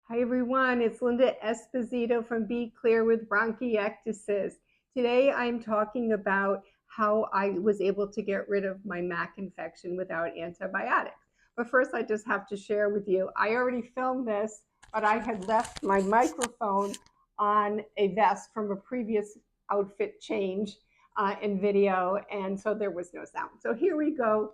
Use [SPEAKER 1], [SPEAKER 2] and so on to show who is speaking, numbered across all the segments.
[SPEAKER 1] Hi everyone, it's Linda Esposito from Be Clear with Bronchiectasis. Today I'm talking about how I was able to get rid of my MAC infection without antibiotics. But first I just have to share with you, I already filmed this, but I had left my microphone on a vest from a previous outfit change in video, and so there was no sound. So here we go,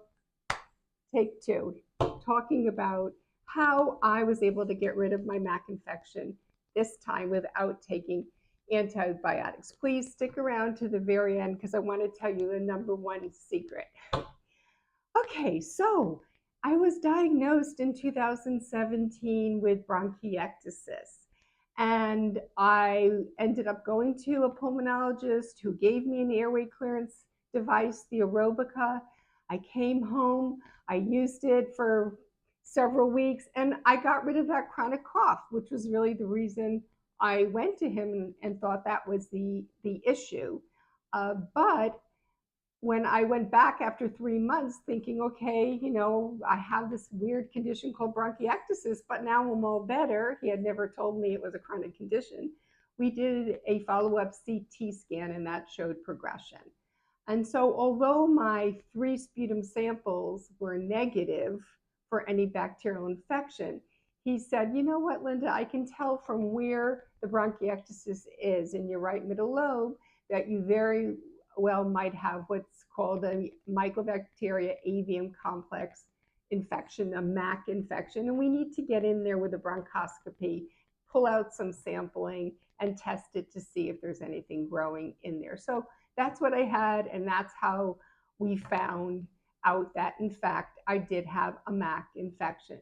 [SPEAKER 1] take two, talking about how I was able to get rid of my MAC infection this time without taking antibiotics. Please stick around to the very end because I want to tell you the number one secret. Okay, so I was diagnosed in 2017 with bronchiectasis. And I ended up going to a pulmonologist who gave me an airway clearance device, the Aerobica. I came home, I used it for several weeks, and I got rid of that chronic cough, which was really the reason I went to him and thought that was the issue. But when I went back after 3 months thinking, okay, I have this weird condition called bronchiectasis, but now I'm all better. He had never told me it was a chronic condition. We did a follow-up CT scan and that showed progression. And so although my 3 sputum samples were negative for any bacterial infection, he said, you know what, Linda, I can tell from where the bronchiectasis is in your right middle lobe that you very well might have what's called a mycobacteria avium complex infection, a MAC infection, and we need to get in there with a bronchoscopy, pull out some sampling, and test it to see if there's anything growing in there. So that's what I had, and that's how we found out that, in fact, I did have a MAC infection.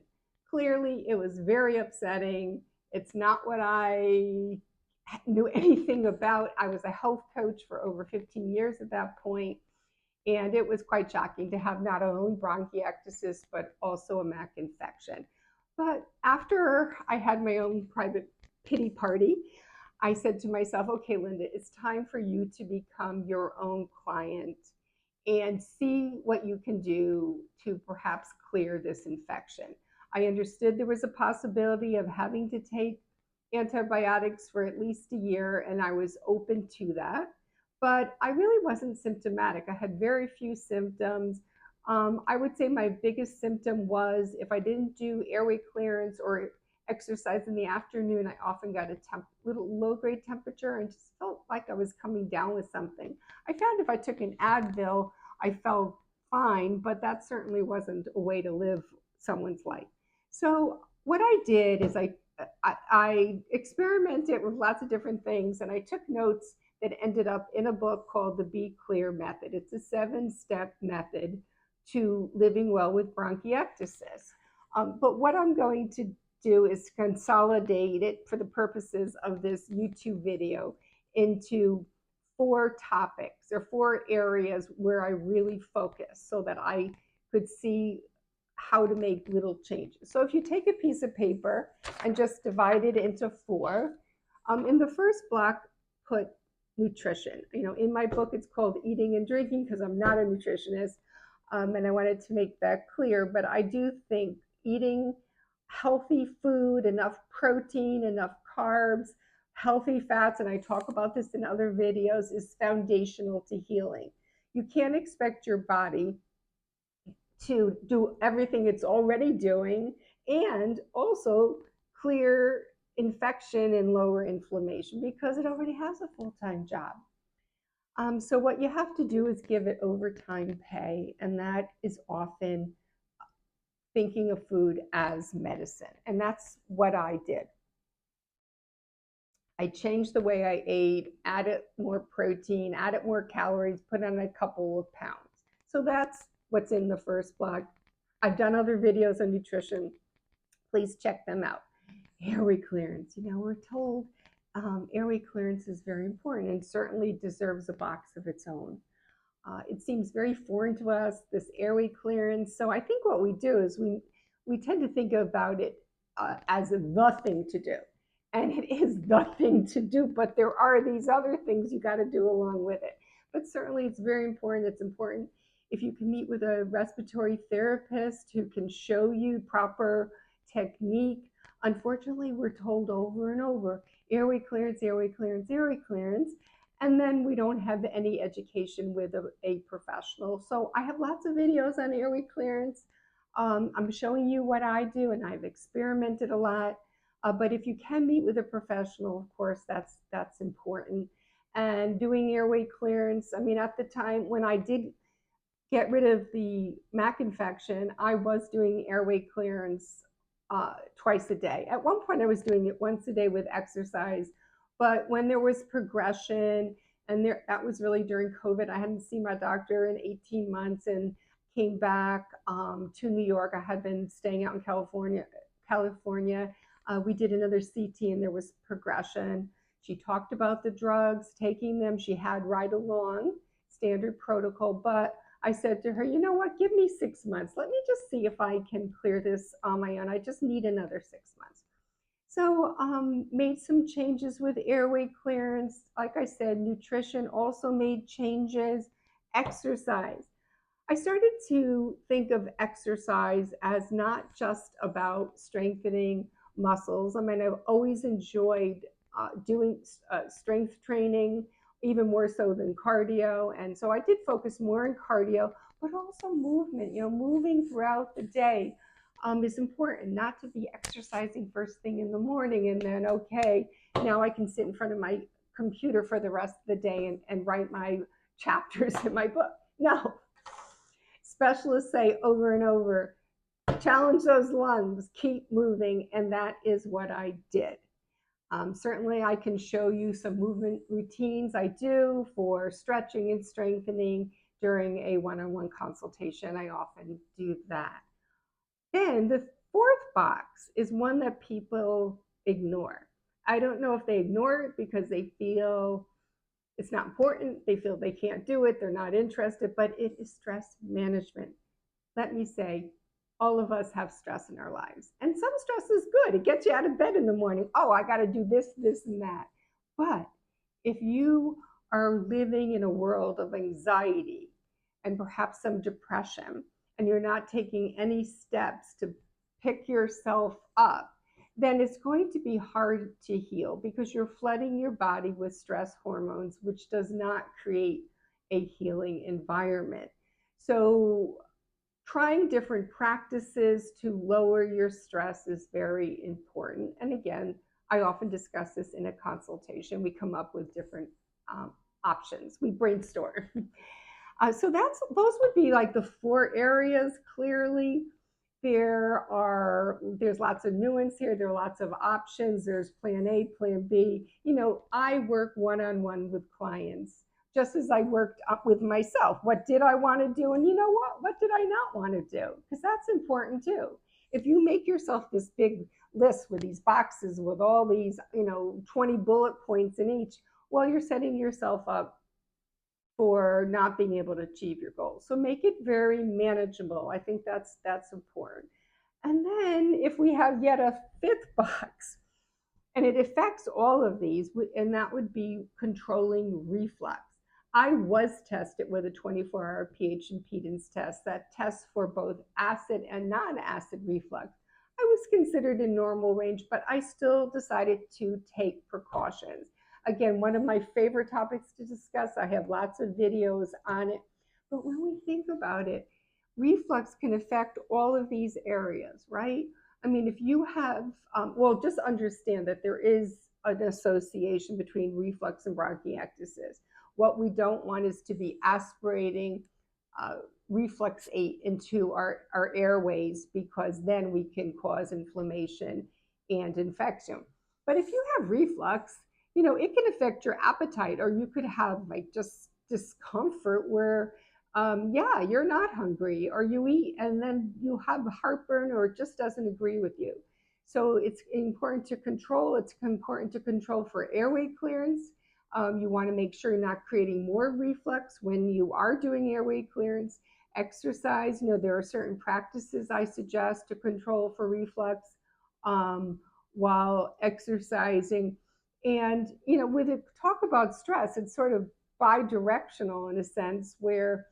[SPEAKER 1] Clearly, it was very upsetting. It's not what I knew anything about. I was a health coach for over 15 years at that point, and it was quite shocking to have not only bronchiectasis, but also a MAC infection. But after I had my own private pity party, I said to myself, okay, Linda, it's time for you to become your own client and see what you can do to perhaps clear this infection. I understood there was a possibility of having to take antibiotics for at least a year, and I was open to that. But I really wasn't symptomatic. I had very few symptoms. I would say my biggest symptom was if I didn't do airway clearance or exercise in the afternoon, I often got a little low-grade temperature and just felt like I was coming down with something. I found if I took an Advil, I felt fine, but that certainly wasn't a way to live someone's life. So what I did is I experimented with lots of different things, and I took notes that ended up in a book called the Be Clear Method. It's a 7-step method to living well with bronchiectasis. But what I'm going to do is consolidate it for the purposes of this YouTube video into 4 topics or 4 areas where I really focus so that I could see how to make little changes. So if you take a piece of paper and just divide it into 4, in the first block, put nutrition. In my book, it's called Eating and Drinking because I'm not a nutritionist, and I wanted to make that clear. But I do think eating healthy food, enough protein, enough carbs, healthy fats, and I talk about this in other videos, is foundational to healing. You can't expect your body to do everything it's already doing and also clear infection and lower inflammation because it already has a full-time job. So what you have to do is give it overtime pay, and that is often thinking of food as medicine. And that's what I did. I changed the way I ate, added more protein, added more calories, put on a couple of pounds. So that's what's in the first blog. I've done other videos on nutrition. Please check them out. Airway clearance. We're told airway clearance is very important and certainly deserves a box of its own. It seems very foreign to us, this airway clearance. So I think what we do is we tend to think about it as the thing to do. And it is the thing to do, but there are these other things you got to do along with it. But certainly it's very important. It's important if you can meet with a respiratory therapist who can show you proper technique. Unfortunately, we're told over and over, airway clearance, airway clearance, airway clearance, and then we don't have any education with a professional. So I have lots of videos on airway clearance. I'm showing you what I do, and I've experimented a lot. But if you can meet with a professional, of course, that's important. And doing airway clearance, I mean, at the time when I did get rid of the MAC infection, I was doing airway clearance twice a day. At one point, I was doing it once a day with exercise, but when there was progression, and that was really during COVID, I hadn't seen my doctor in 18 months and came back to New York. I had been staying out in California. We did another CT, and there was progression. She talked about the drugs, taking them. She had right along standard protocol, but I said to her, you know what, give me 6 months. Let me just see if I can clear this on my own. I just need another 6 months. So made some changes with airway clearance. Like I said, nutrition also made changes, exercise. I started to think of exercise as not just about strengthening muscles. I mean, I've always enjoyed doing strength training, even more so than cardio. And so I did focus more on cardio, but also movement. You know, moving throughout the day is important. Not to be exercising first thing in the morning and then, okay, now I can sit in front of my computer for the rest of the day and write my chapters in my book. No. Specialists say over and over, challenge those lungs, keep moving, and that is what I did. Certainly, I can show you some movement routines I do for stretching and strengthening during a one-on-one consultation. I often do that. Then the fourth box is one that people ignore. I don't know if they ignore it because they feel it's not important, they feel they can't do it, they're not interested, but it is stress management. Let me say, all of us have stress in our lives. And some stress is good. It gets you out of bed in the morning. Oh, I got to do this, this, and that. But if you are living in a world of anxiety and perhaps some depression, and you're not taking any steps to pick yourself up, then it's going to be hard to heal because you're flooding your body with stress hormones, which does not create a healing environment. So trying different practices to lower your stress is very important. And again, I often discuss this in a consultation. We come up with different options. We brainstorm. So those would be like the 4 areas clearly. There's lots of nuance here. There are lots of options. There's plan A, plan B. You know, I work one-on-one with clients, just as I worked up with myself. What did I want to do? And you know what did I not want to do? Because that's important too. If you make yourself this big list with these boxes with all these, 20 bullet points in each, well, you're setting yourself up for not being able to achieve your goals. So make it very manageable. I think that's important. And then if we have yet a 5th box, and it affects all of these, and that would be controlling reflux. I was tested with a 24-hour pH impedance test that tests for both acid and non-acid reflux. I was considered in normal range, but I still decided to take precautions. Again, one of my favorite topics to discuss. I have lots of videos on it. But when we think about it, reflux can affect all of these areas, right? I mean, if you have, just understand that there is an association between reflux and bronchiectasis. What we don't want is to be aspirating refluxate into our airways, because then we can cause inflammation and infection. But if you have reflux, it can affect your appetite, or you could have like just discomfort where, you're not hungry, or you eat and then you have heartburn, or it just doesn't agree with you. So it's important to control. It's important to control for airway clearance. You want to make sure you're not creating more reflux when you are doing airway clearance. Exercise, there are certain practices I suggest to control for reflux while exercising. And, with it, talk about stress, it's sort of bi-directional in a sense, where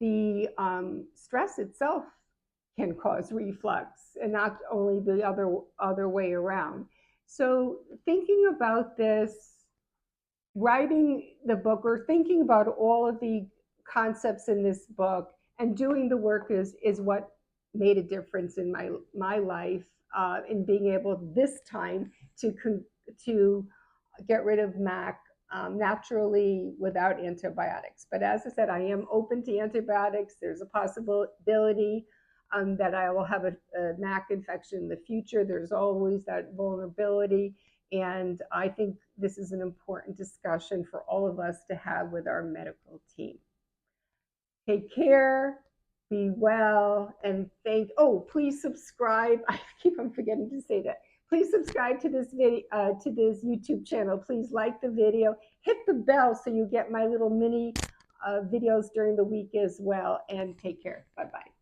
[SPEAKER 1] the stress itself can cause reflux, and not only the other way around. So thinking about this, writing the book, or thinking about all of the concepts in this book and doing the work is what made a difference in my life, in being able this time to get rid of MAC naturally without antibiotics. But as I said, I am open to antibiotics. There's a possibility that I will have a MAC infection in the future. There's always that vulnerability. And I think this is an important discussion for all of us to have with our medical team. Take care, be well, and please subscribe. I keep on forgetting to say that. Please subscribe to this video, to this YouTube channel. Please like the video, hit the bell so you get my little mini videos during the week as well, and take care. Bye-bye.